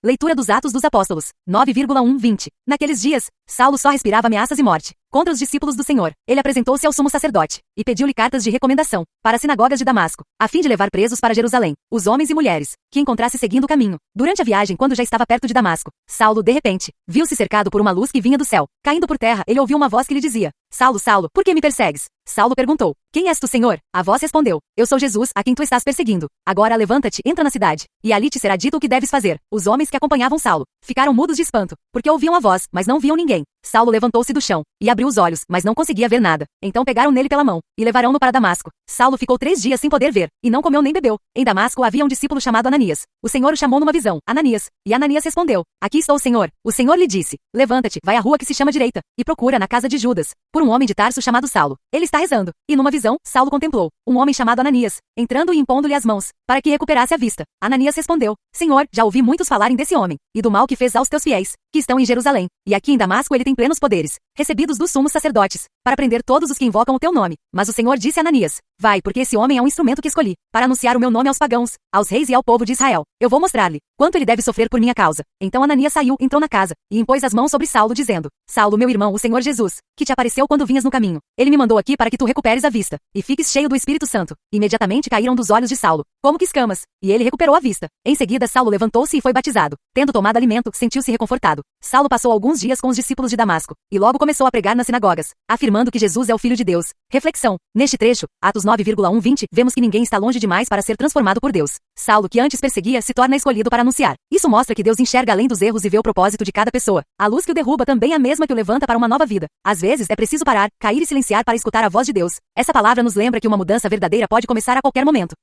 Leitura dos Atos dos Apóstolos, 9,1-20. Naqueles dias, Saulo só respirava ameaças e morte. Contra os discípulos do Senhor, ele apresentou-se ao sumo sacerdote, e pediu-lhe cartas de recomendação, para as sinagogas de Damasco, a fim de levar presos para Jerusalém, os homens e mulheres, que encontrasse seguindo o caminho. Durante a viagem, quando já estava perto de Damasco, Saulo, de repente, viu-se cercado por uma luz que vinha do céu. Caindo por terra, ele ouviu uma voz que lhe dizia: Saulo, Saulo, por que me persegues? Saulo perguntou: Quem és tu, Senhor? A voz respondeu: Eu sou Jesus, a quem tu estás perseguindo. Agora levanta-te, entra na cidade, e ali te será dito o que deves fazer. Os homens que acompanhavam Saulo ficaram mudos de espanto, porque ouviam a voz, mas não viam ninguém. Saulo levantou-se do chão, e abriu os olhos, mas não conseguia ver nada. Então pegaram nele pela mão, e levaram-no para Damasco. Saulo ficou 3 dias sem poder ver, e não comeu nem bebeu. Em Damasco havia um discípulo chamado Ananias. O Senhor o chamou numa visão: Ananias. E Ananias respondeu: Aqui estou, Senhor. O Senhor lhe disse: Levanta-te, vai à rua que se chama Direita, e procura na casa de Judas, por um homem de Tarso chamado Saulo. Ele está rezando. E numa visão, Saulo contemplou um homem chamado Ananias, entrando e impondo-lhe as mãos, para que recuperasse a vista. Ananias respondeu: Senhor, já ouvi muitos falarem desse homem, e do mal que fez aos teus fiéis, que estão em Jerusalém. E aqui em Damasco ele tem plenos poderes, recebidos dos sumos sacerdotes, para prender todos os que invocam o teu nome. Mas o Senhor disse a Ananias: Vai, porque esse homem é um instrumento que escolhi, para anunciar o meu nome aos pagãos, aos reis e ao povo de Israel. Eu vou mostrar-lhe quanto ele deve sofrer por minha causa. Então Ananias saiu, entrou na casa, e impôs as mãos sobre Saulo, dizendo: Saulo, meu irmão, o Senhor Jesus, que te apareceu quando vinhas no caminho, ele me mandou aqui para que tu recuperes a vista, e fiques cheio do Espírito Santo. Imediatamente caíram dos olhos de Saulo, como que escamas, e ele recuperou a vista. Em seguida Saulo levantou-se e foi batizado. Tendo tomado alimento, sentiu-se reconfortado. Saulo passou alguns dias com os discípulos de Damasco, e logo começou a pregar nas sinagogas, afirmando que Jesus é o Filho de Deus. Reflexão. Neste trecho, Atos 9,1-20, vemos que ninguém está longe demais para ser transformado por Deus. Saulo, que antes perseguia, se torna escolhido para anunciar. Isso mostra que Deus enxerga além dos erros e vê o propósito de cada pessoa. A luz que o derruba também é a mesma que o levanta para uma nova vida. Às vezes é preciso parar, cair e silenciar para escutar a voz de Deus. Essa palavra nos lembra que uma mudança verdadeira pode começar a qualquer momento.